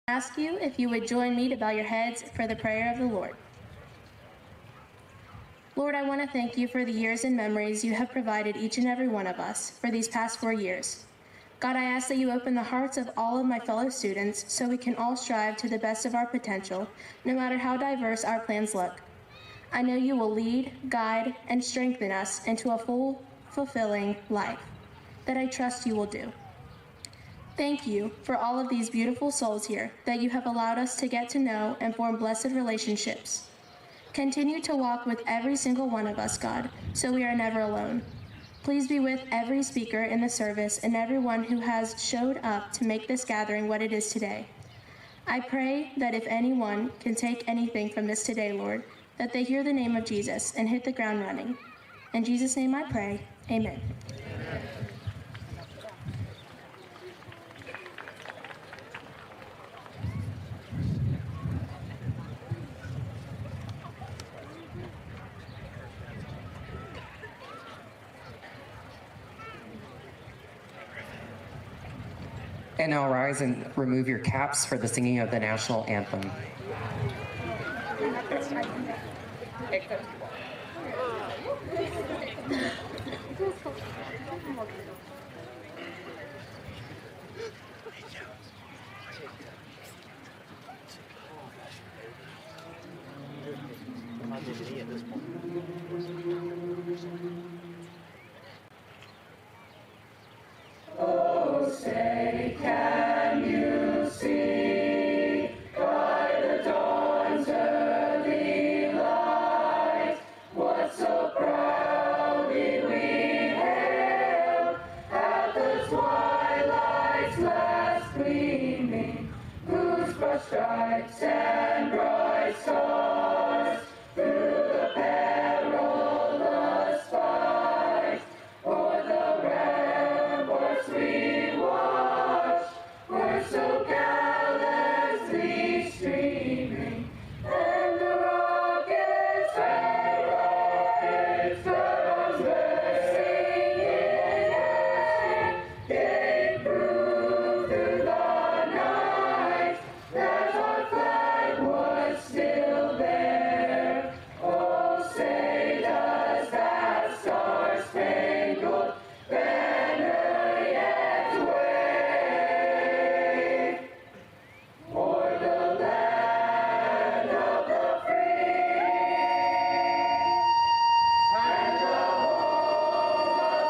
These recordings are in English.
ask you if you would join me to bow your heads for the prayer of the Lord. Lord, I want to thank you for the years and memories you have provided each and every one of us for these past 4 years. God, I ask that you open the hearts of all of my fellow students so we can all strive to the best of our potential, no matter how diverse our plans look. I know you will lead, guide, and strengthen us into a full, fulfilling life that I trust you will do. Thank you for all of these beautiful souls here that you have allowed us to get to know and form blessed relationships. Continue to walk with every single one of us, God, so we are never alone. Please be with every speaker in the service and everyone who has showed up to make this gathering what it is today. I pray that if anyone can take anything from this today, Lord, that they hear the name of Jesus and hit the ground running. In Jesus' name I pray, amen. And now rise and remove your caps for the singing of the national anthem. Oh, say, can you see by the dawn's early light what so proudly we hailed at the twilight's last gleaming, whose broad stripes and bright stars through the perilous fight o'er the ramparts we watched were so gallantly streaming, and the rocket's red lights, their arms bursting in air, gave proof through the night that our flag was still there. Oh, say does that star-spangled banner yet wave o'er the land of the free and the home of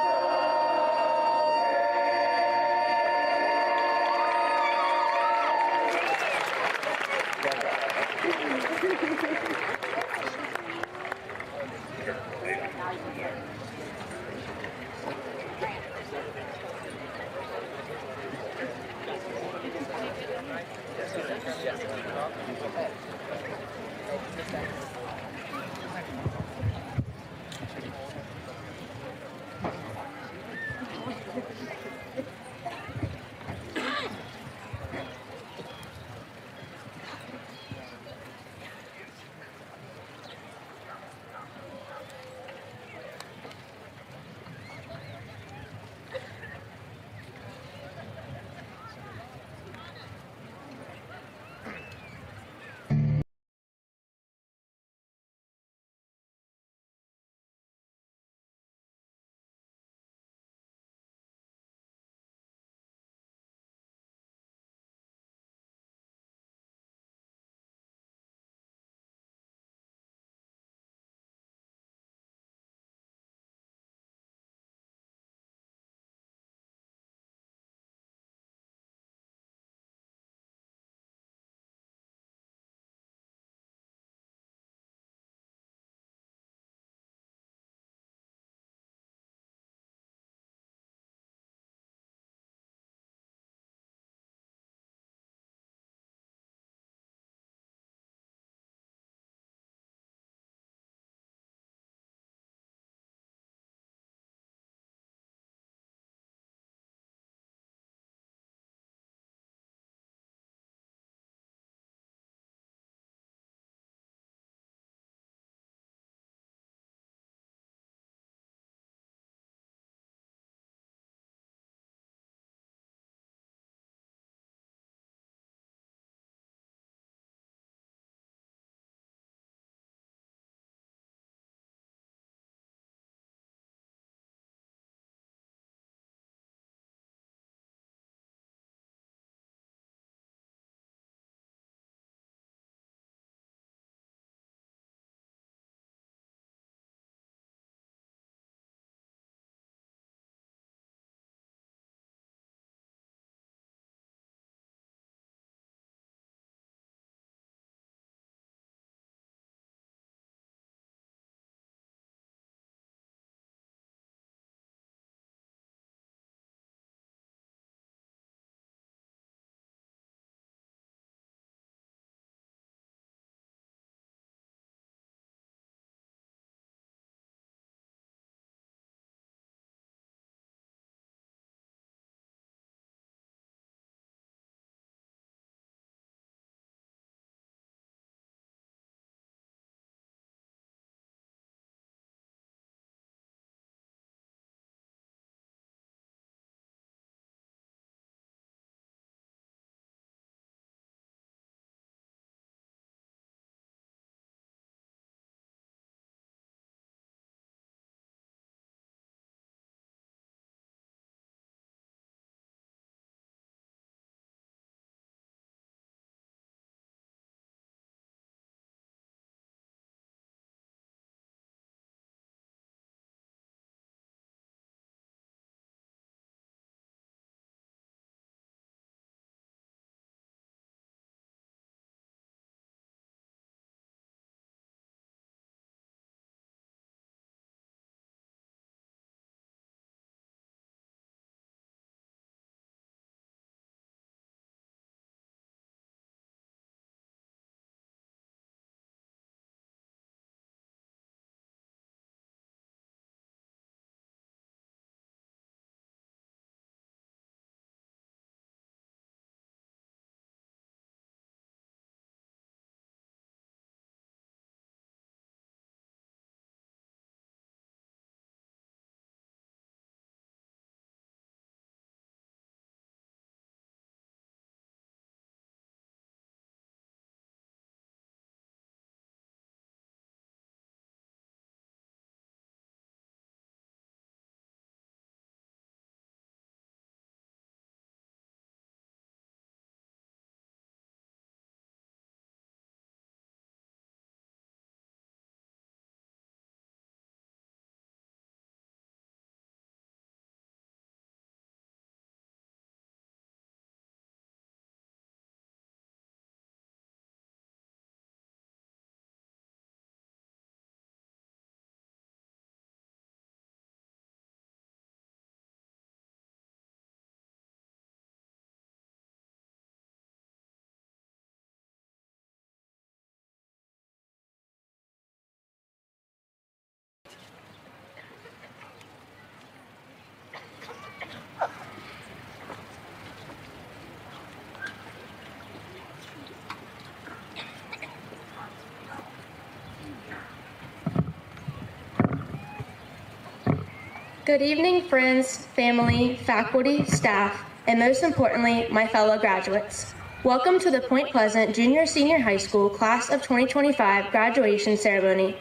Good evening, friends, family, faculty, staff, and most importantly, my fellow graduates. Welcome to the Point Pleasant Junior-Senior High School Class of 2025 graduation ceremony.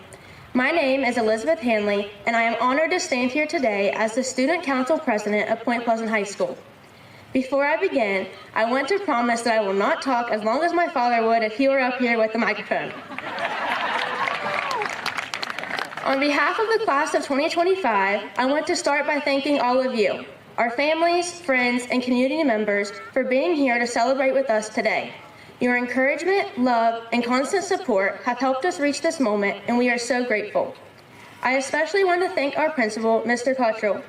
My name is Elizabeth Hanley, and I am honored to stand here today as the Student Council President of Point Pleasant High School. Before I begin, I want to promise that I will not talk as long as my father would if he were up here with the microphone. On behalf of the class of 2025, I want to start by thanking all of you, our families, friends, and community members for being here to celebrate with us today. Your encouragement, love, and constant support have helped us reach this moment, and we are so grateful. I especially want to thank our principal, Mr. Cottrell.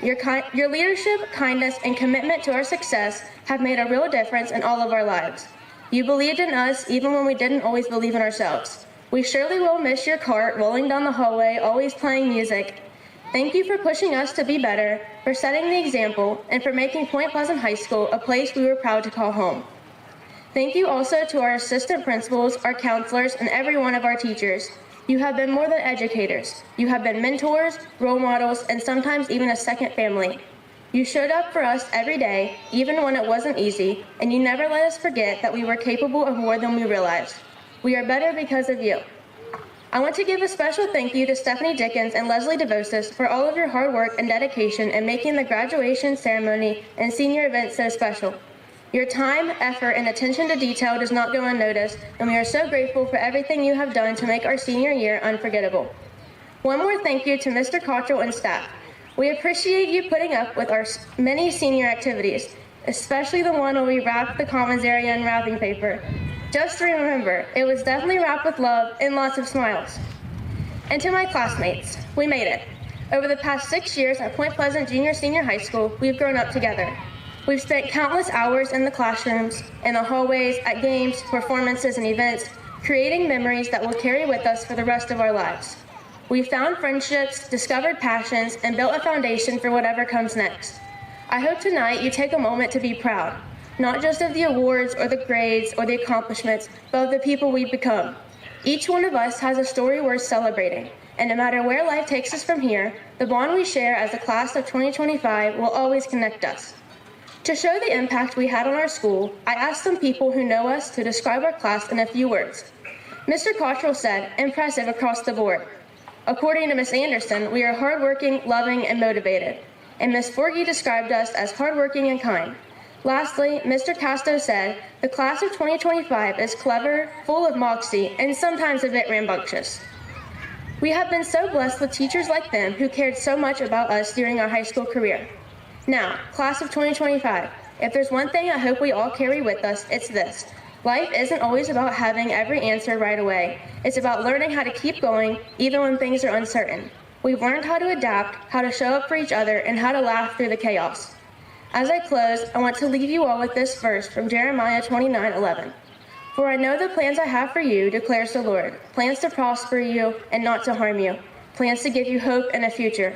Your leadership, kindness, and commitment to our success have made a real difference in all of our lives. You believed in us even when we didn't always believe in ourselves. We surely will miss your cart rolling down the hallway, always playing music. Thank you for pushing us to be better, for setting the example, and for making Point Pleasant High School a place we were proud to call home. Thank you also to our assistant principals, our counselors, and every one of our teachers. You have been more than educators. You have been mentors, role models, and sometimes even a second family. You showed up for us every day, even when it wasn't easy, and you never let us forget that we were capable of more than we realized. We are better because of you. I want to give a special thank you to Stephanie Dickens and Leslie DeVosis for all of your hard work and dedication in making the graduation ceremony and senior event so special. Your time, effort, and attention to detail does not go unnoticed, and we are so grateful for everything you have done to make our senior year unforgettable. One more thank you to Mr. Cottrell and staff. We appreciate you putting up with our many senior activities, especially the one where we wrapped the commons area in wrapping paper. Just remember, it was definitely wrapped with love and lots of smiles. And to my classmates, we made it. Over the past 6 years at Point Pleasant Junior-Senior High School, we've grown up together. We've spent countless hours in the classrooms, in the hallways, at games, performances, and events, creating memories that will carry with us for the rest of our lives. We've found friendships, discovered passions, and built a foundation for whatever comes next. I hope tonight you take a moment to be proud. Not just of the awards or the grades or the accomplishments, but of the people we've become. Each one of us has a story worth celebrating, and no matter where life takes us from here, the bond we share as a class of 2025 will always connect us. To show the impact we had on our school, I asked some people who know us to describe our class in a few words. Mr. Cottrell said, "Impressive across the board." According to Ms. Anderson, we are hardworking, loving, and motivated. And Ms. Forgy described us as hardworking and kind. Lastly, Mr. Casto said, "The class of 2025 is clever, full of moxie, and sometimes a bit rambunctious." We have been so blessed with teachers like them who cared so much about us during our high school career. Now, class of 2025, if there's one thing I hope we all carry with us, it's this. Life isn't always about having every answer right away. It's about learning how to keep going, even when things are uncertain. We've learned how to adapt, how to show up for each other, and how to laugh through the chaos. As I close, I want to leave you all with this verse from Jeremiah 29:11. "For I know the plans I have for you, declares the Lord, plans to prosper you and not to harm you, plans to give you hope and a future."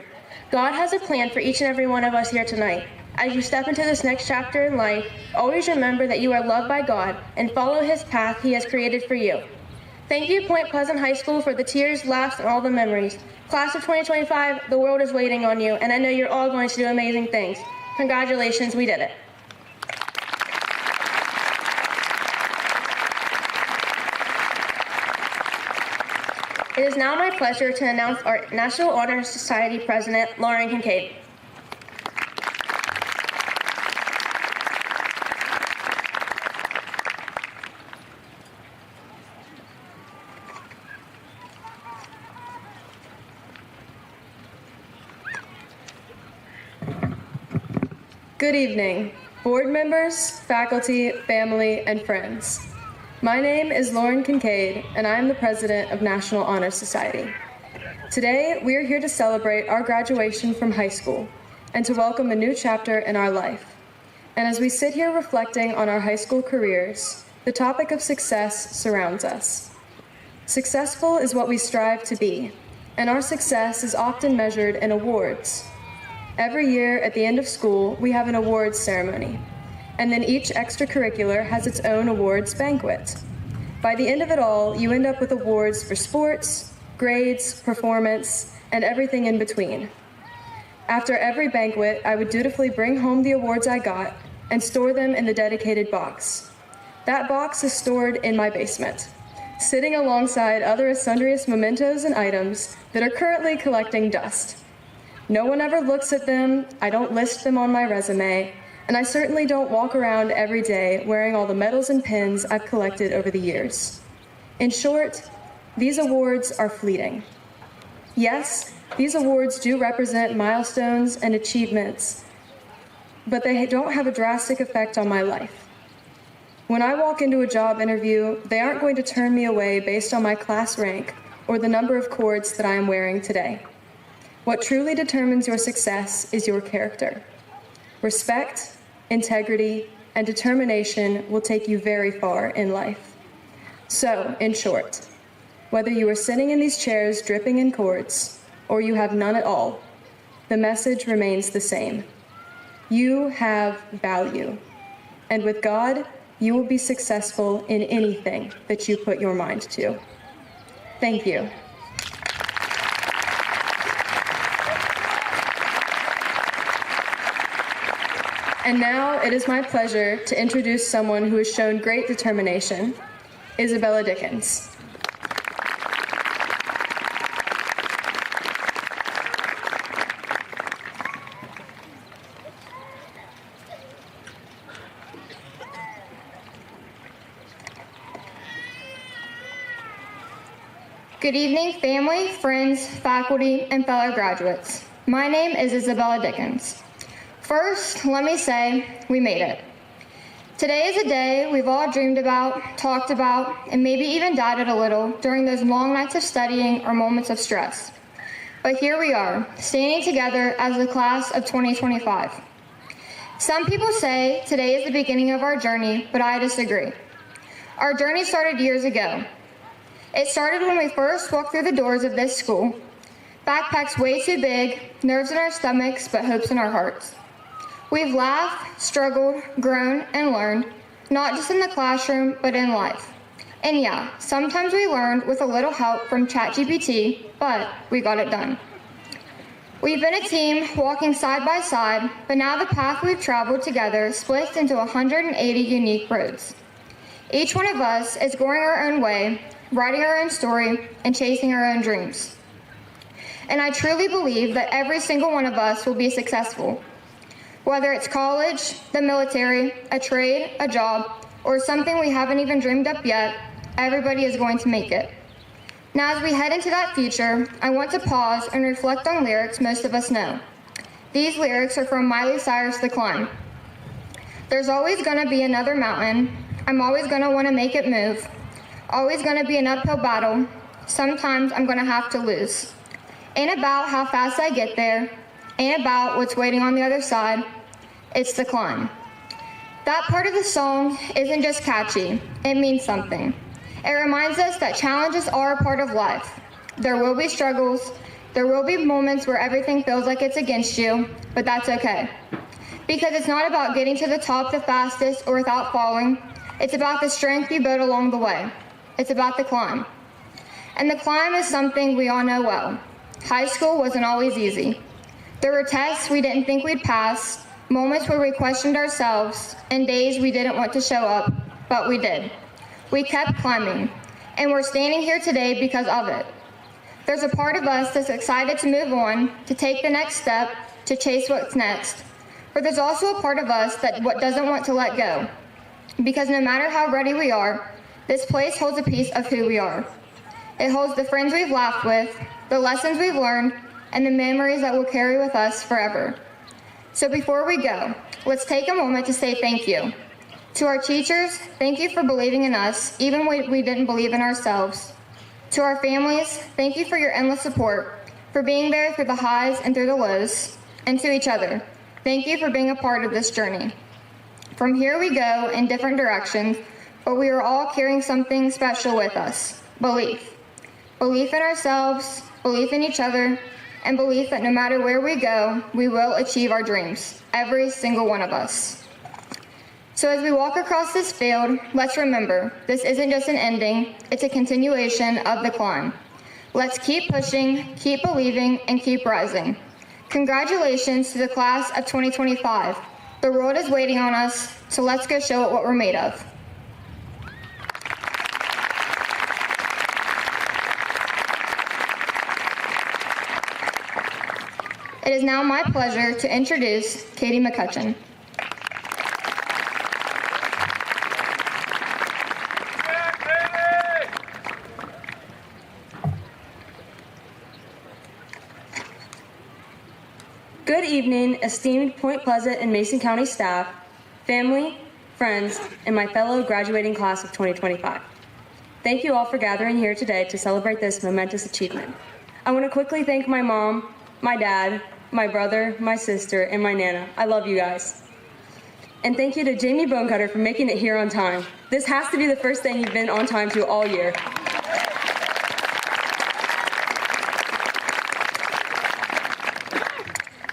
God has a plan for each and every one of us here tonight. As you step into this next chapter in life, always remember that you are loved by God and follow His path He has created for you. Thank you, Point Pleasant High School, for the tears, laughs, and all the memories. Class of 2025, the world is waiting on you, and I know you're all going to do amazing things. Congratulations, we did it. It is now my pleasure to announce our National Honor Society President, Lauren Kincaid. Good evening, board members, faculty, family, and friends. My name is Lauren Kincaid, and I am the president of National Honor Society. Today, we are here to celebrate our graduation from high school and to welcome a new chapter in our life. And as we sit here reflecting on our high school careers, the topic of success surrounds us. Successful is what we strive to be, and our success is often measured in awards. Every year at the end of school, we have an awards ceremony, and then each extracurricular has its own awards banquet. By the end of it all, you end up with awards for sports, grades, performance, and everything in between. After every banquet, I would dutifully bring home the awards I got and store them in the dedicated box. That box is stored in my basement, sitting alongside other sundriest mementos and items that are currently collecting dust. No one ever looks at them, I don't list them on my resume, and I certainly don't walk around every day wearing all the medals and pins I've collected over the years. In short, these awards are fleeting. Yes, these awards do represent milestones and achievements, but they don't have a drastic effect on my life. When I walk into a job interview, they aren't going to turn me away based on my class rank or the number of cords that I am wearing today. What truly determines your success is your character. Respect, integrity, and determination will take you very far in life. So, in short, whether you are sitting in these chairs dripping in cords, or you have none at all, the message remains the same. You have value, and with God, you will be successful in anything that you put your mind to. Thank you. And now it is my pleasure to introduce someone who has shown great determination, Isabella Dickens. Good evening, family, friends, faculty, and fellow graduates. My name is Isabella Dickens. First, let me say, we made it. Today is a day we've all dreamed about, talked about, and maybe even doubted a little during those long nights of studying or moments of stress. But here we are, standing together as the class of 2025. Some people say today is the beginning of our journey, but I disagree. Our journey started years ago. It started when we first walked through the doors of this school. Backpacks way too big, nerves in our stomachs, but hopes in our hearts. We've laughed, struggled, grown, and learned, not just in the classroom, but in life. And yeah, sometimes we learned with a little help from ChatGPT, but we got it done. We've been a team walking side by side, but now the path we've traveled together splits into 180 unique roads. Each one of us is going our own way, writing our own story, and chasing our own dreams. And I truly believe that every single one of us will be successful. Whether it's college, the military, a trade, a job, or something we haven't even dreamed up yet, everybody is going to make it. Now, as we head into that future, I want to pause and reflect on lyrics most of us know. These lyrics are from Miley Cyrus' The Climb. There's always gonna be another mountain. I'm always gonna wanna make it move. Always gonna be an uphill battle. Sometimes I'm gonna have to lose. Ain't about how fast I get there. Ain't about what's waiting on the other side. It's the climb. That part of the song isn't just catchy, it means something. It reminds us that challenges are a part of life. There will be struggles, there will be moments where everything feels like it's against you, but that's okay. Because it's not about getting to the top the fastest or without falling, it's about the strength you build along the way. It's about the climb. And the climb is something we all know well. High school wasn't always easy. There were tests we didn't think we'd pass, moments where we questioned ourselves, and days we didn't want to show up, but we did. We kept climbing, and we're standing here today because of it. There's a part of us that's excited to move on, to take the next step, to chase what's next. But there's also a part of us that doesn't want to let go. Because no matter how ready we are, this place holds a piece of who we are. It holds the friends we've laughed with, the lessons we've learned, and the memories that will carry with us forever. So before we go, let's take a moment to say thank you. To our teachers, thank you for believing in us, even when we didn't believe in ourselves. To our families, thank you for your endless support, for being there through the highs and through the lows. And to each other, thank you for being a part of this journey. From here we go in different directions, but we are all carrying something special with us, belief. Belief in ourselves, belief in each other, and belief that no matter where we go, we will achieve our dreams, every single one of us. So as we walk across this field, let's remember, this isn't just an ending, it's a continuation of the climb. Let's keep pushing, keep believing, and keep rising. Congratulations to the class of 2025. The world is waiting on us, so let's go show it what we're made of. It is now my pleasure to introduce Katie McCutcheon. Good evening, esteemed Point Pleasant and Mason County staff, family, friends, and my fellow graduating class of 2025. Thank you all for gathering here today to celebrate this momentous achievement. I want to quickly thank my mom, my dad, my brother, my sister, and my Nana. I love you guys. And thank you to Jamie Bonecutter for making it here on time. This has to be the first thing you've been on time to all year.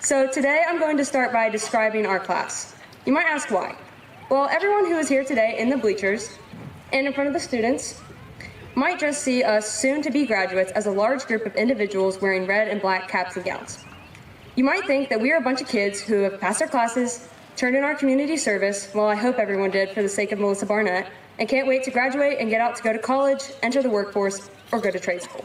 So today I'm going to start by describing our class. You might ask why. Well, everyone who is here today in the bleachers and in front of the students might just see us soon-to-be graduates as a large group of individuals wearing red and black caps and gowns. You might think that we are a bunch of kids who have passed our classes, turned in our community service, well, I hope everyone did for the sake of Melissa Barnett, and can't wait to graduate and get out to go to college, enter the workforce, or go to trade school.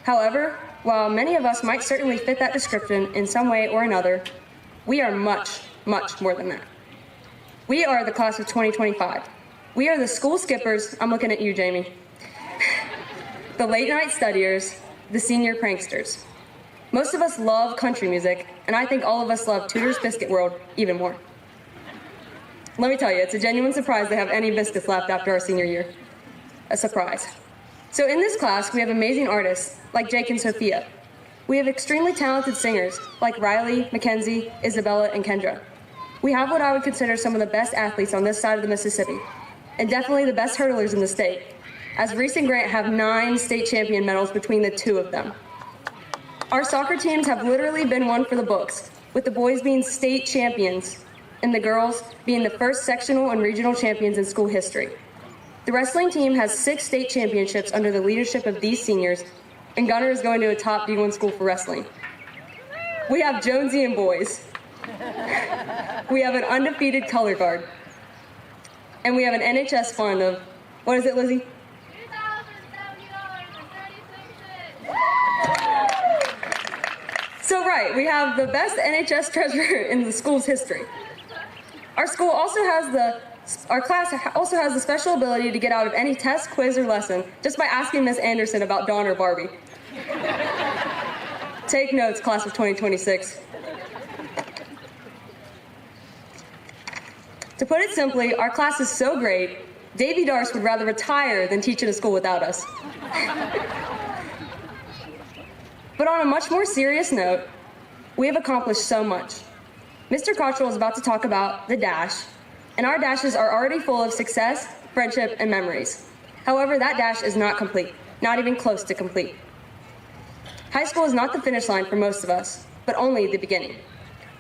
However, while many of us might certainly fit that description in some way or another, we are much, much more than that. We are the class of 2025. We are the school skippers, I'm looking at you, Jamie, the late night studiers, the senior pranksters. Most of us love country music, and I think all of us love Tudor's Biscuit World even more. Let me tell you, it's a genuine surprise they have any biscuits left after our senior year. A surprise. So in this class, we have amazing artists like Jake and Sophia. We have extremely talented singers like Riley, Mackenzie, Isabella, and Kendra. We have what I would consider some of the best athletes on this side of the Mississippi, and definitely the best hurdlers in the state, as Reese and Grant have 9 state champion medals between the 2 of them. Our soccer teams have literally been one for the books, with the boys being state champions and the girls being the first sectional and regional champions in school history. The wrestling team has 6 state championships under the leadership of these seniors, and Gunner is going to a top D1 school for wrestling. We have Jonesy boys. We have an undefeated color guard. And we have an NHS fund of, what is it, Lizzie? So right, we have the best NHS treasurer in the school's history. Our school also has our class also has the special ability to get out of any test, quiz, or lesson just by asking Miss Anderson about Dawn or Barbie. Take notes, class of 2026. To put it simply, our class is so great, Davy Darce would rather retire than teach at a school without us. But on a much more serious note, we have accomplished so much. Mr. Cottrell is about to talk about the dash, and our dashes are already full of success, friendship, and memories. However, that dash is not complete, not even close to complete. High school is not the finish line for most of us, but only the beginning.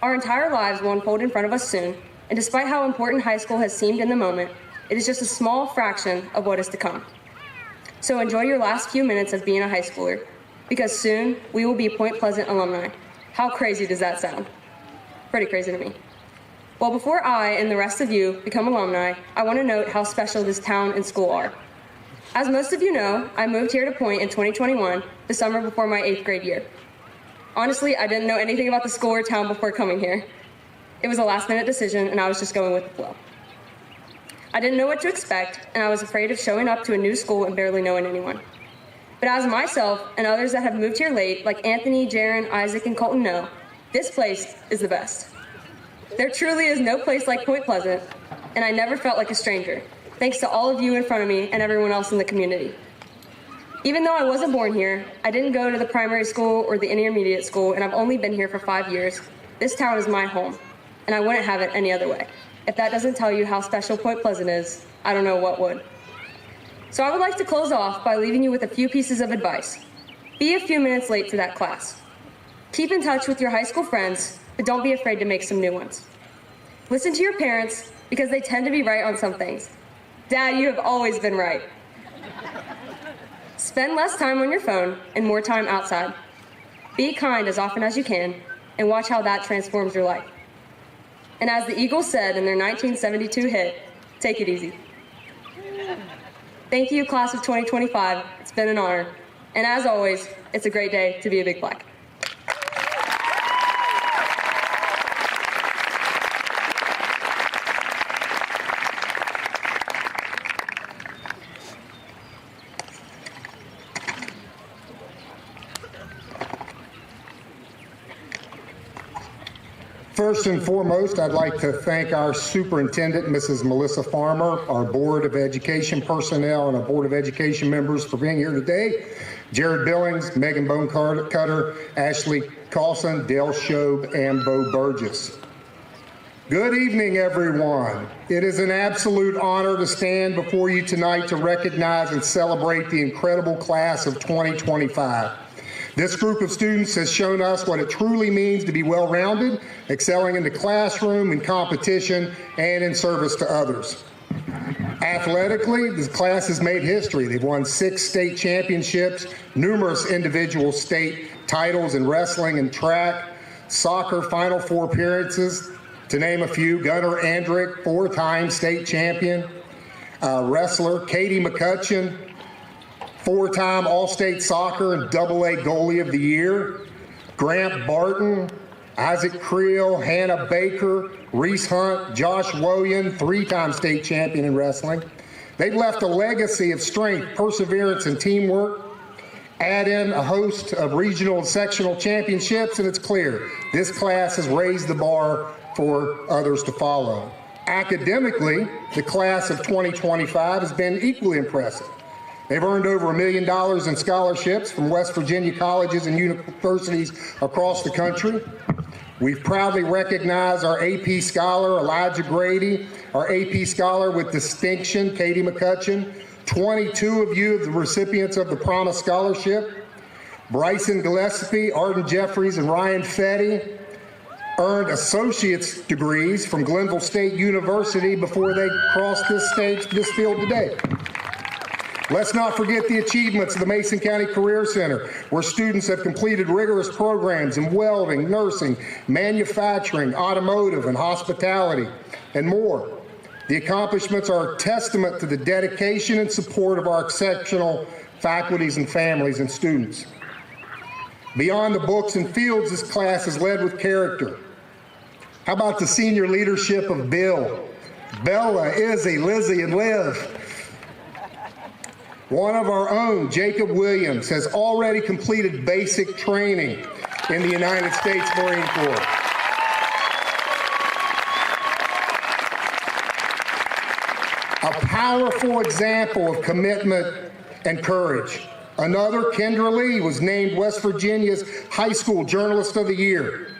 Our entire lives will unfold in front of us soon, and despite how important high school has seemed in the moment, it is just a small fraction of what is to come. So enjoy your last few minutes of being a high schooler, because soon we will be Point Pleasant alumni. How crazy does that sound? Pretty crazy to me. Well, before I and the rest of you become alumni, I want to note how special this town and school are. As most of you know, I moved here to Point in 2021, the summer before my 8th grade year. Honestly, I didn't know anything about the school or town before coming here. It was a last-minute decision, and I was just going with the flow. I didn't know what to expect, and I was afraid of showing up to a new school and barely knowing anyone. But as myself and others that have moved here late, like Anthony, Jaron, Isaac, and Colton know, this place is the best. There truly is no place like Point Pleasant, and I never felt like a stranger, thanks to all of you in front of me and everyone else in the community. Even though I wasn't born here, I didn't go to the primary school or the intermediate school, and I've only been here for 5 years. This town is my home, and I wouldn't have it any other way. If that doesn't tell you how special Point Pleasant is, I don't know what would. So I would like to close off by leaving you with a few pieces of advice. Be a few minutes late to that class. Keep in touch with your high school friends, but don't be afraid to make some new ones. Listen to your parents, because they tend to be right on some things. Dad, you have always been right. Spend less time on your phone and more time outside. Be kind as often as you can, and watch how that transforms your life. And as the Eagles said in their 1972 hit, take it easy. Thank you, class of 2025. It's been an honor. And as always, it's a great day to be a Big Black. First and foremost, I'd like to thank our superintendent, Mrs. Melissa Farmer, our Board of Education personnel, and our Board of Education members for being here today. Jared Billings, Megan Bonecutter, Ashley Carlson, Dale Shobe, and Bo Burgess. Good evening, everyone. It is an absolute honor to stand before you tonight to recognize and celebrate the incredible class of 2025. This group of students has shown us what it truly means to be well-rounded, excelling in the classroom, in competition, and in service to others. Athletically, this class has made history. They've won 6 state championships, numerous individual state titles in wrestling and track, soccer Final Four appearances, to name a few. Gunnar Andrick, 4-time state champion. Wrestler Katie McCutcheon, 4-time All-State Soccer and AA Goalie of the Year. Grant Barton, Isaac Creel, Hannah Baker, Reese Hunt, Josh William, 3-time state champion in wrestling. They've left a legacy of strength, perseverance, and teamwork. Add in a host of regional and sectional championships, and it's clear this class has raised the bar for others to follow. Academically, the class of 2025 has been equally impressive. They've earned over $1 million in scholarships from West Virginia colleges and universities across the country. We've proudly recognized our AP Scholar, Elijah Grady, our AP Scholar with distinction, Katie McCutcheon, 22 of you, the recipients of the Promise Scholarship. Bryson Gillespie, Arden Jeffries, and Ryan Fetty earned associate's degrees from Glenville State University before they crossed this field today. Let's not forget the achievements of the Mason County Career Center, where students have completed rigorous programs in welding, nursing, manufacturing, automotive, and hospitality, and more. The accomplishments are a testament to the dedication and support of our exceptional faculties and families and students. Beyond the books and fields, this class is led with character. How about the senior leadership of Bill, Bella, Izzy, Lizzie, and Liv? One of our own, Jacob Williams, has already completed basic training in the United States Marine Corps. A powerful example of commitment and courage. Another, Kendra Lee, was named West Virginia's High School Journalist of the Year.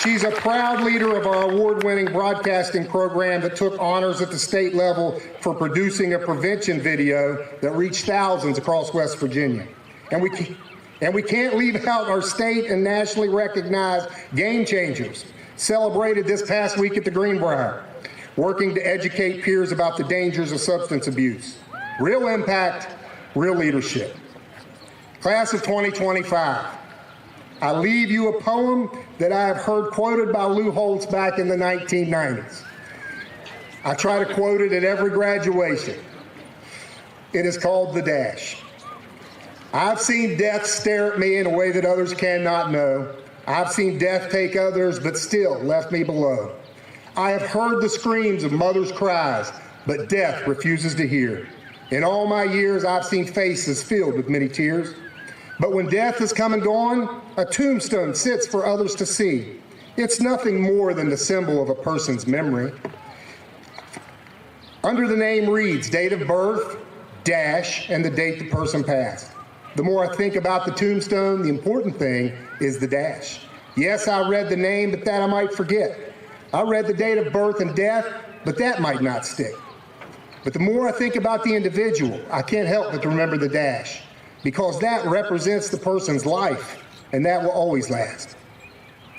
She's a proud leader of our award-winning broadcasting program that took honors at the state level for producing a prevention video that reached thousands across West Virginia. And we can't leave out our state and nationally recognized game changers, celebrated this past week at the Greenbrier, working to educate peers about the dangers of substance abuse. Real impact, real leadership. Class of 2025. I leave you a poem that I have heard quoted by Lou Holtz back in the 1990s. I try to quote it at every graduation. It is called The Dash. I've seen death stare at me in a way that others cannot know. I've seen death take others, but still left me below. I have heard the screams of mothers' cries, but death refuses to hear. In all my years, I've seen faces filled with many tears. But when death has come and gone, a tombstone sits for others to see. It's nothing more than the symbol of a person's memory. Under the name reads date of birth, dash, and the date the person passed. The more I think about the tombstone, the important thing is the dash. Yes, I read the name, but that I might forget. I read the date of birth and death, but that might not stick. But the more I think about the individual, I can't help but to remember the dash, because that represents the person's life, and that will always last.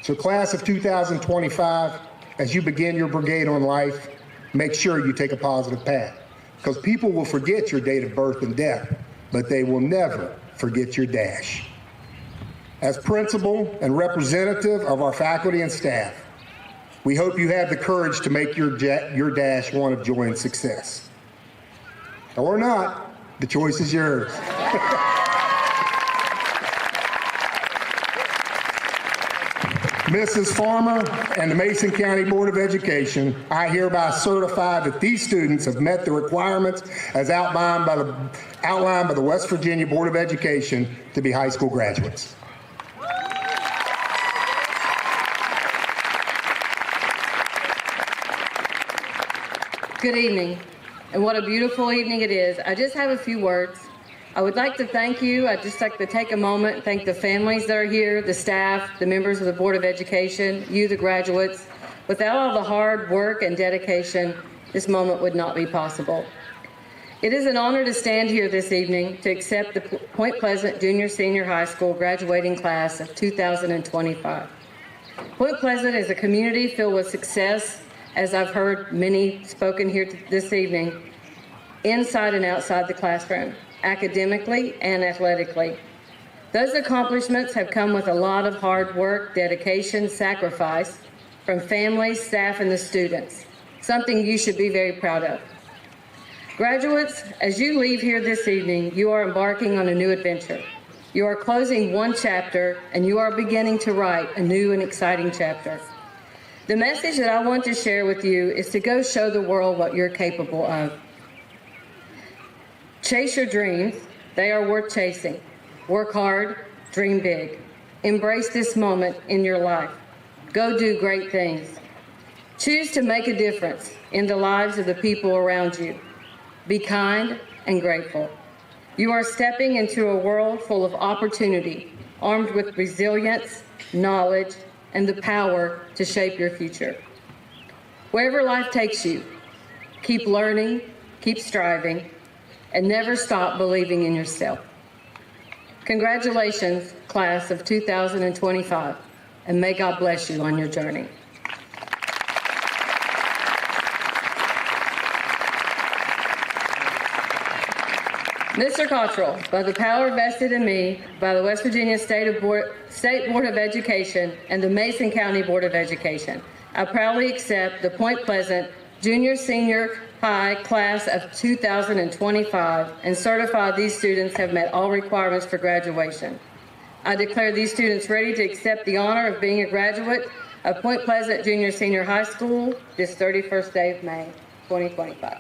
So class of 2025, as you begin your brigade on life, make sure you take a positive path, because people will forget your date of birth and death, but they will never forget your dash. as principal and representative of our faculty and staff, we hope you have the courage to make your dash one of joy and success. Or not, the choice is yours. Mrs. Farmer and the Mason County Board of Education, I hereby certify that these students have met the requirements as outlined by the West Virginia Board of Education to be high school graduates. Good evening, and what a beautiful evening it is. I just have a few words. I would like to thank you. I'd just like to take a moment and thank the families that are here, the staff, the members of the Board of Education, you, the graduates. Without all the hard work and dedication, this moment would not be possible. It is an honor to stand here this evening to accept the Point Pleasant Junior Senior High School graduating class of 2025. Point Pleasant is a community filled with success, as I've heard many spoken here this evening, inside and outside the classroom, academically and athletically. Those accomplishments have come with a lot of hard work, dedication, sacrifice from families, staff, and the students, something you should be very proud of. Graduates, as you leave here this evening, you are embarking on a new adventure. You are closing one chapter, and you are beginning to write a new and exciting chapter. The message that I want to share with you is to go show the world what you're capable of. Chase your dreams. They are worth chasing. Work hard, dream big. Embrace this moment in your life. Go do great things. Choose to make a difference in the lives of the people around you. Be kind and grateful. You are stepping into a world full of opportunity, armed with resilience, knowledge, and the power to shape your future. Wherever life takes you, keep learning, keep striving, and never stop believing in yourself. Congratulations, class of 2025, and may God bless you on your journey. Mr. Cottrell, by the power vested in me by the West Virginia State Board of Education and the Mason County Board of Education, I proudly accept the Point Pleasant Junior Senior High class of 2025 and certify these students have met all requirements for graduation. I declare these students ready to accept the honor of being a graduate of Point Pleasant Junior Senior High School this 31st day of May, 2025.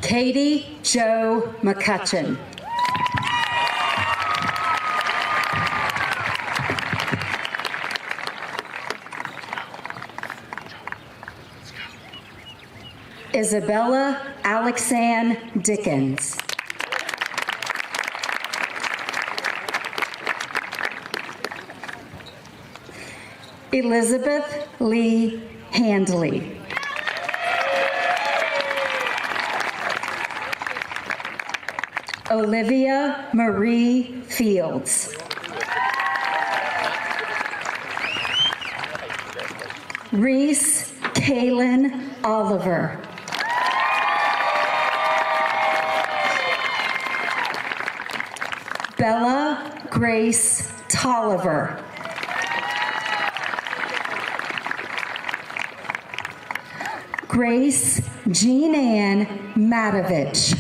Katie Jo McCutcheon. Isabella Alexanne Dickens. Elizabeth Lee Handley. Olivia Marie Fields. Reese Kaylin Oliver. Bella Grace Tolliver. Grace Jean Ann Matovich.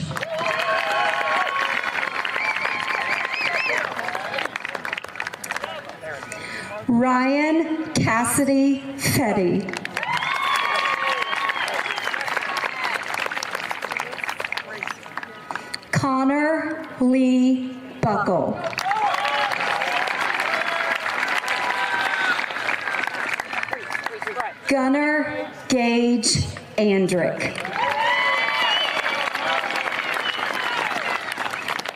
Ryan Cassidy Fetty. Connor Lee Buckle. Gunnar Gage Andrick.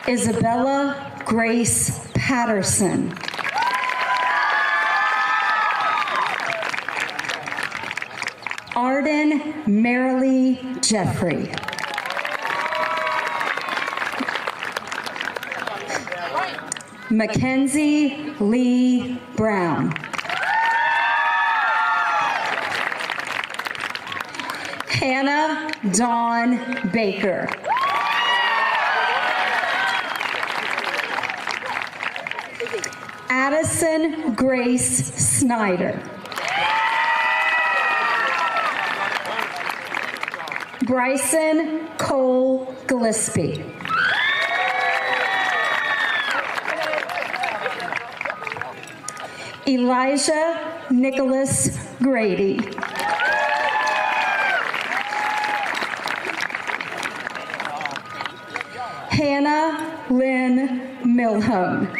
Isabella Grace Patterson. Arden Marilee Jeffrey. Mackenzie Lee Brown. Hannah Dawn Baker. Addison Grace Snyder. Bryson Cole Gillespie. Elijah Nicholas Grady. Hannah Lynn Milhone.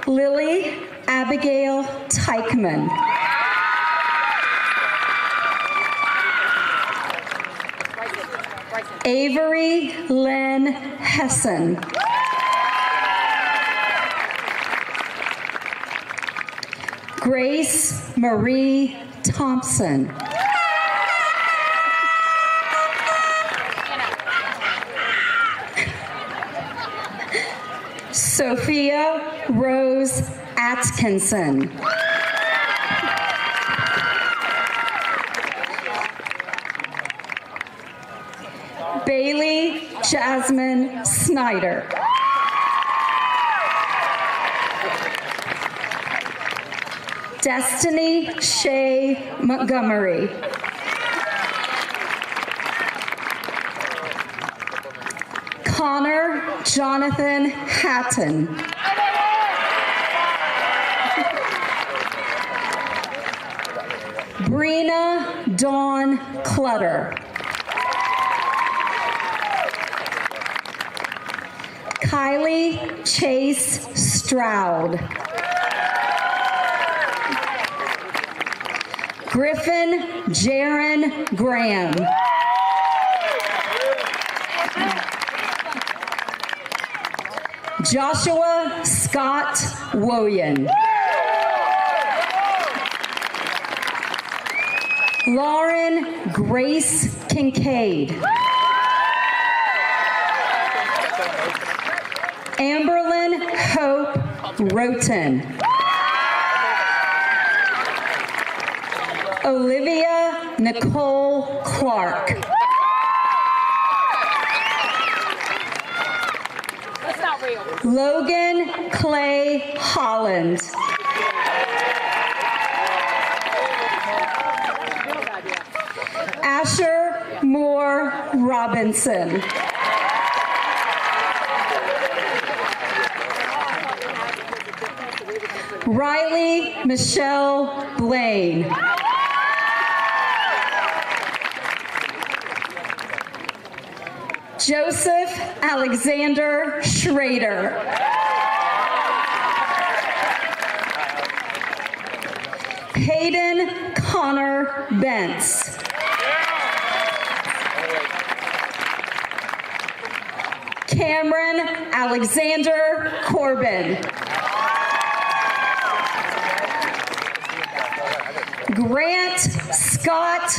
Lily Abigail Teichman. Avery Lynn Hessen. Grace Marie Thompson. Sophia Rose Atkinson. Bailey Jasmine Snyder. Destiny Shay Montgomery. Connor Jonathan Hatton. Brina Dawn Clutter. Kylie Chase Stroud. Griffin Jaron Graham. Joshua Scott Woyan. Lauren Grace Kincaid. Amberlyn Hope Roten. Olivia Nicole Clark. Logan Clay Holland. Asher Moore Robinson. Riley Michelle Blaine. Joseph Alexander Schrader. Hayden Connor Bentz. Cameron Alexander Corbin. Grant Scott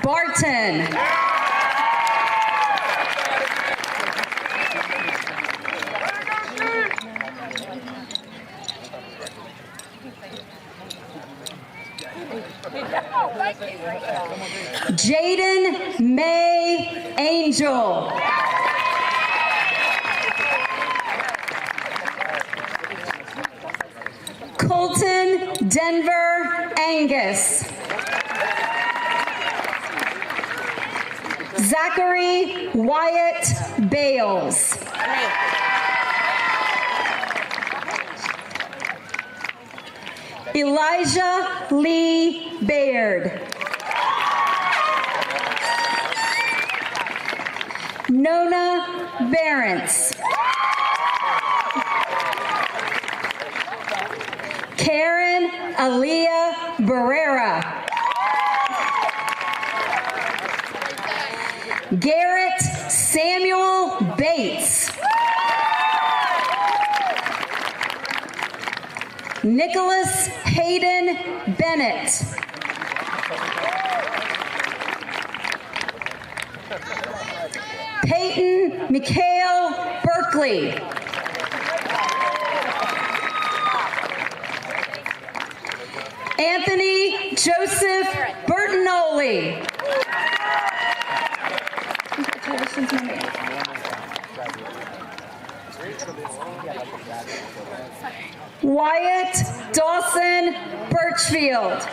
Barton. Jaden May Angel. Colton Denver Angus. Zachary Wyatt Bales. Elijah Lee Baird. Nona Barentz. Karen Aaliyah Barrera. Garrett Samuel Bates. Nicholas Hayden Bennett. Peyton Mikhail Berkeley. Anthony Joseph Bertinoli. Congratulations, Mary. Wyatt Dawson Birchfield.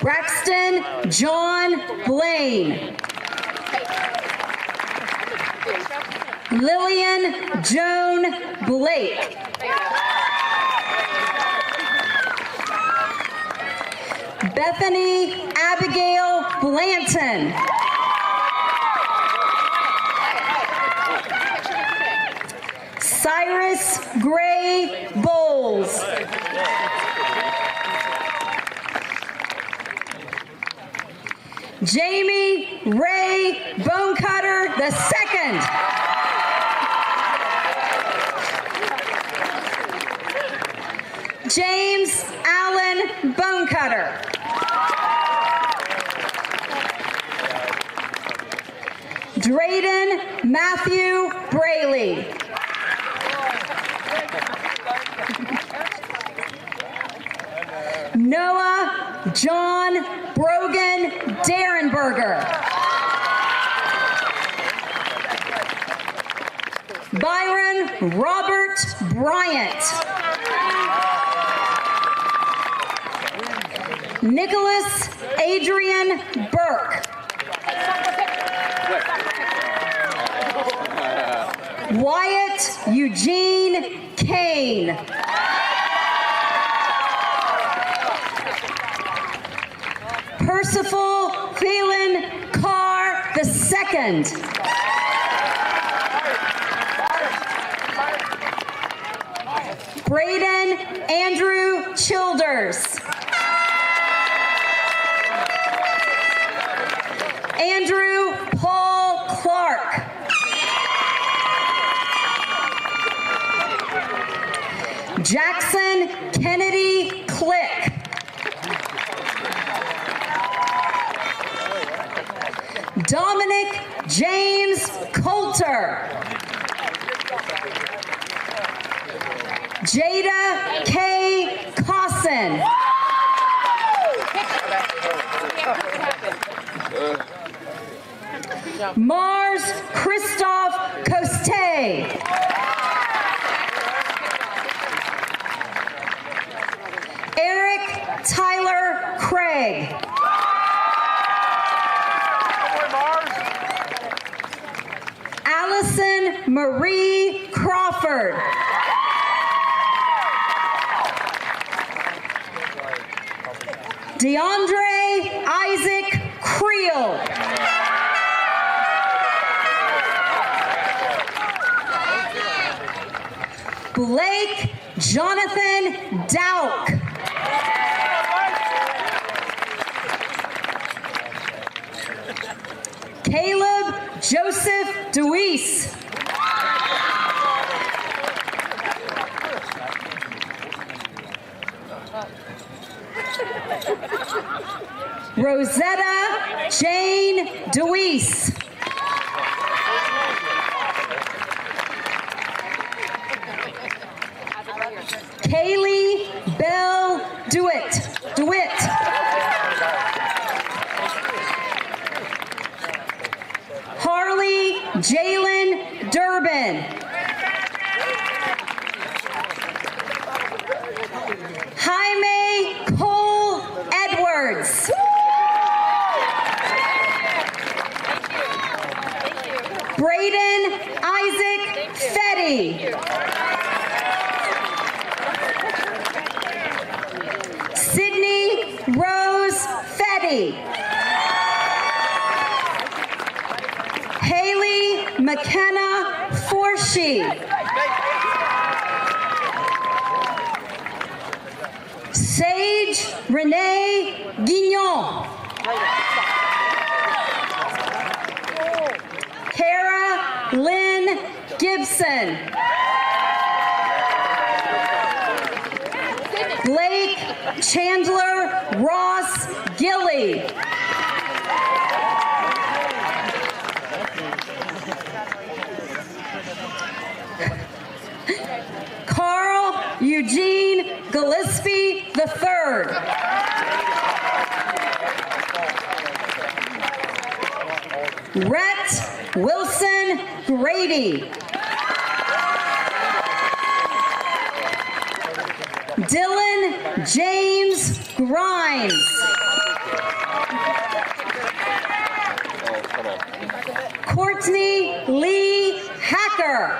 Braxton John Blaine. Lillian Joan Blake. Bethany Abigail Blanton. Cyrus Gray Bowles. Jamie Ray Bonecutter II. James Allen Bonecutter. Drayden Matthew Braley. Noah John Brogan Derenberger. Byron Robert Bryant. Nicholas Adrian Burke. Wyatt Eugene Kane. Percival Phelan Carr II. Braden Andrew Childers. Andrew Paul Clark. Jackson Kennedy Click. Dominic James Coulter. Jada K. Cosson. Mars Christoph Coste. Eric Tyler Craig. Allison Marie Crawford. DeAndre Isaac Creel. Blake Jonathan Dowk. Caleb Joseph Deweese. Rosetta Jane Deweese. Kaylee Bell DeWitt. Harley Jalen Durbin. Jaime Cole Edwards. Braden Isaac Fetty. Sydney Rose Fetty. Haley McKenna Forshee. Sage Renee Guignon. Kara Lynn Gibson. Blake Chandler Ross Gilly. Carl Eugene Gillespie III. Rhett Wilson Grady. Dylan James Grimes. Courtney Lee Hacker.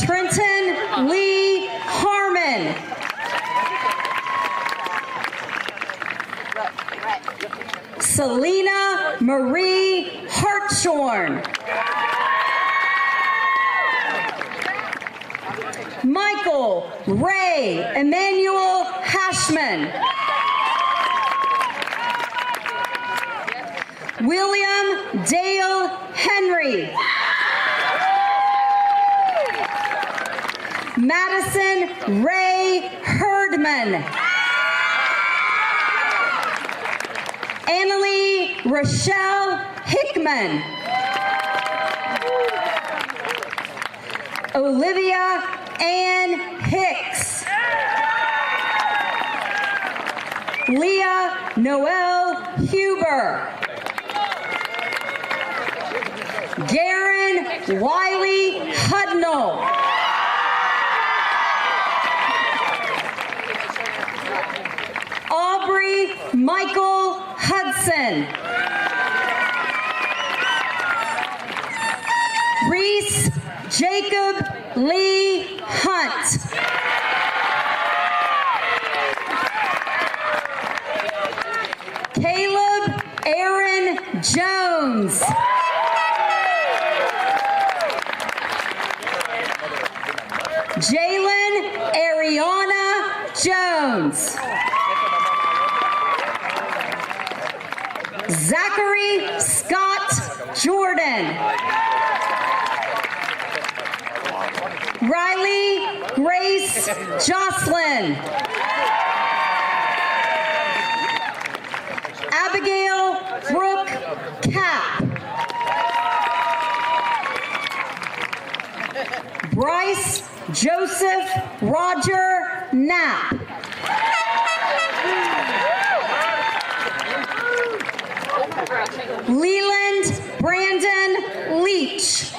Trenton Lee Harmon. Selena Marie Hartshorn. Michael Ray Emmanuel Hashman. William Dale Henry. Madison Ray Herdman. Annalie Rochelle Hickman. Olivia Ann Hicks. Leah Noel Huber. Garen Wiley Hudnall. Aubrey Michael Hudson. Reese Jacob Lee Hunt. Caleb Aaron Jones. Jalen Ariana Jones. Zachary Scott Jordan. Riley Grace Jocelyn. Abigail Brooke Cap. Bryce Joseph Roger Knapp. Leland Brandon Leach.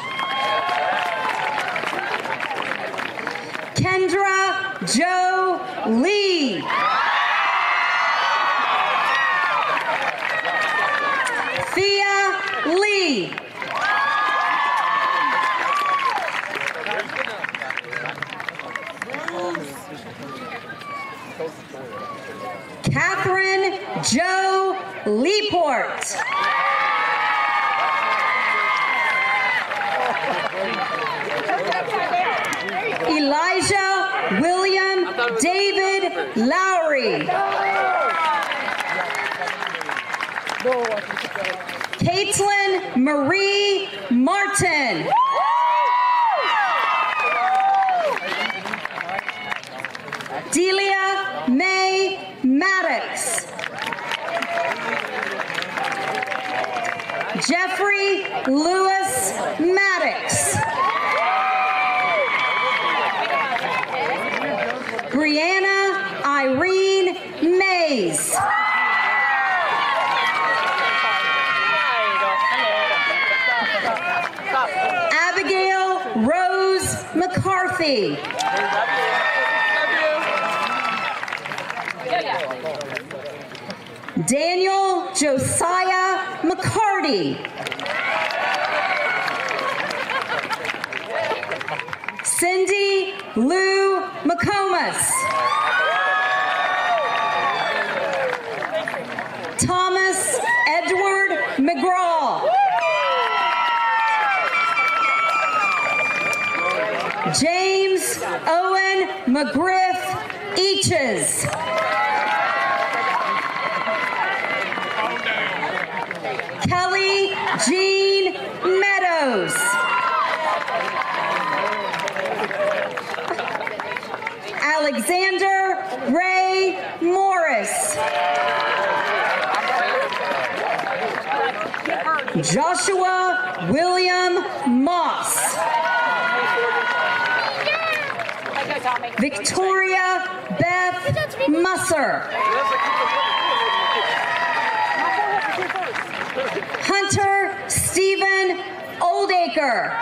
Kendra Joe Lee. Thea Lee. Catherine Joe Leaport. Elijah William David Lowry. Caitlin Marie Martin. Delia May Maddox. Jeffrey Lewis Maddox. Brianna Irene Mays. Abigail Rose McCarthy. Daniel Josiah McCarty. Cindy Lou McComas. Thomas Edward McGraw. James Owen McGriff Eaches. Kelly Jean Rose. Alexander Ray Morris. Joshua William Moss. Victoria Beth Musser. Hunter Stephen Oldacre.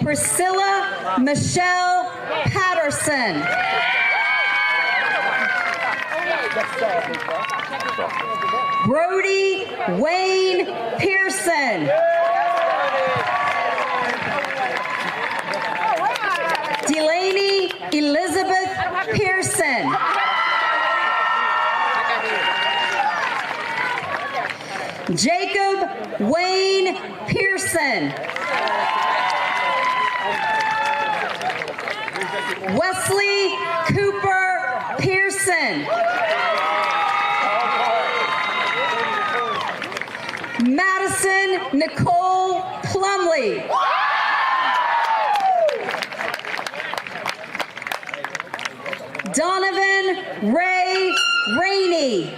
Priscilla Michelle Patterson. Brody Wayne Pearson. Delaney Elizabeth Pearson. Jacob Wayne Pearson. Wesley Cooper Pearson. Madison Nicole Plumley. Donovan Ray Rainey.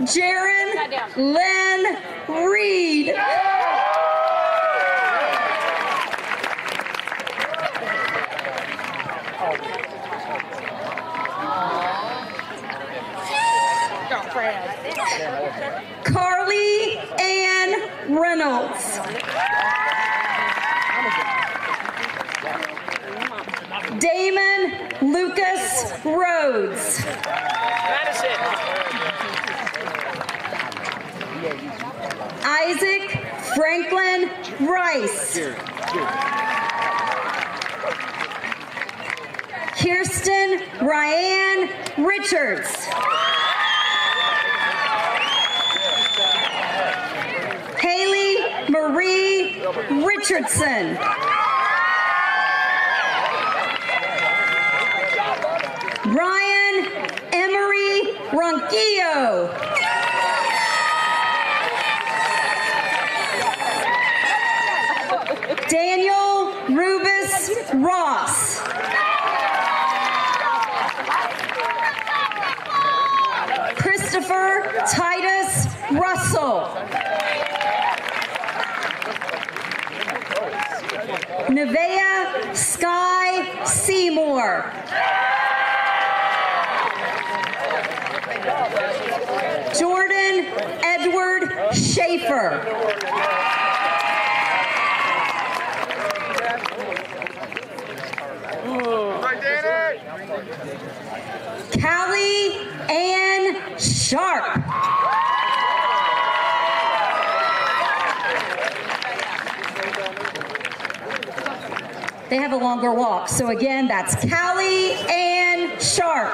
Jaron Lynn Reed. Carly Ann Reynolds. Damon Lucas Rhodes. Isaac Franklin Rice. Kirsten Ryan Richards. Haley Marie Richardson. Ryan Emery Ronquillo. Daniel Rubus Ross. Christopher Titus Russell. Nevaeh Sky Seymour. Jordan Edward Schaefer. Callie Ann Sharp. They have a longer walk, so again, that's Callie Ann Sharp.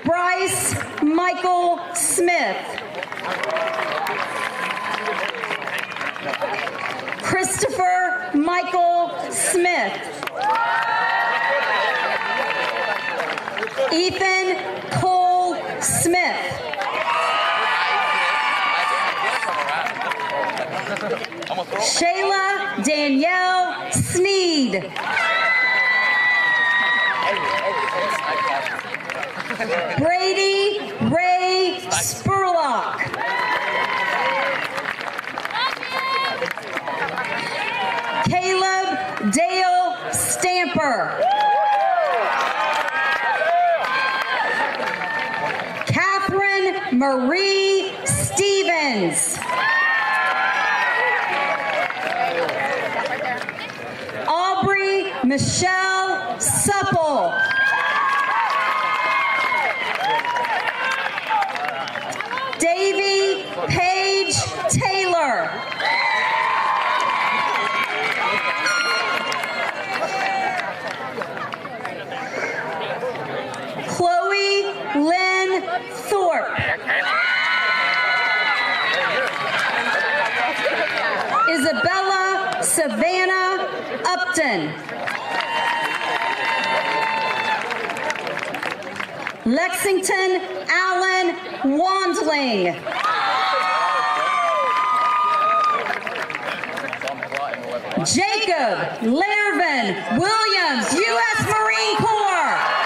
Bryce Michael Smith. Christopher Michael Smith. Ethan Cole Smith. Shayla Danielle Sneed. Brady Ray Spurlock. Caleb Dale Stamper. Catherine Marie Stevens. Aubrey Michelle Supple. Davy Paige Taylor. Chloe Lynn Thorpe. Isabella Savannah Upton. Lexington Allen Wandling. Jacob Lervin Williams, U.S. Marine Corps.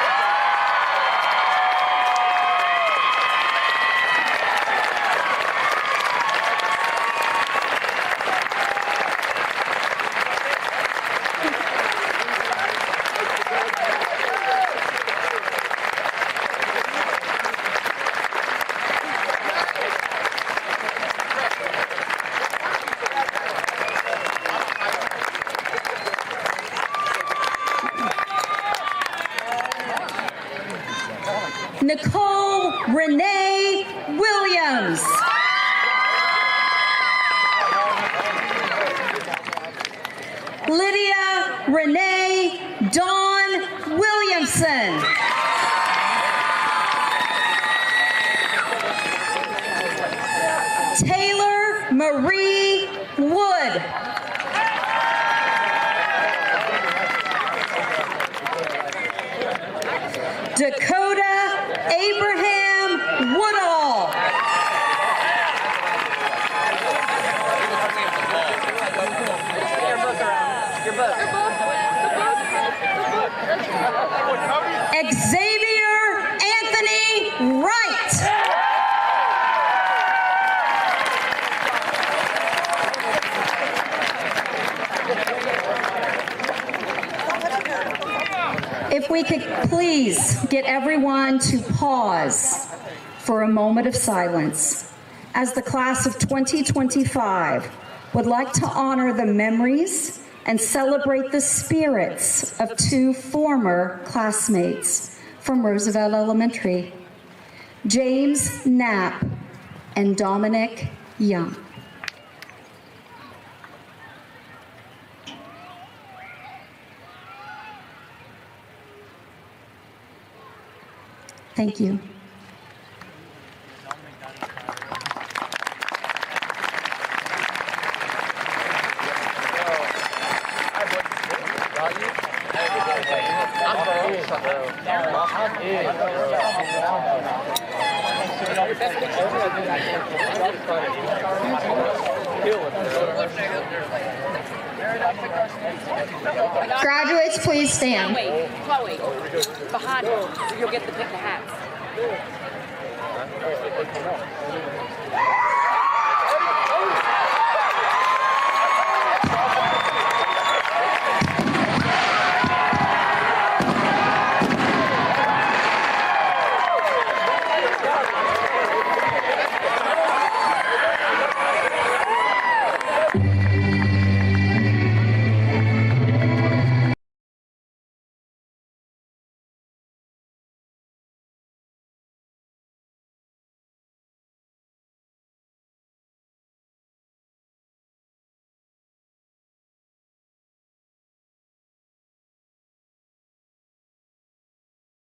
Nicole Renee Williams. Lydia Renee Dawn Williamson. Taylor Marie Wood. Dakota Abraham Woodall. Xavier Anthony Wright. If we could please get everyone to pause for a moment of silence, as the class of 2025 would like to honor the memories and celebrate the spirits of two former classmates from Roosevelt Elementary, James Knapp and Dominic Young. Thank you. Graduates, please stand. Chloe, behind you. You'll get to pick the hats.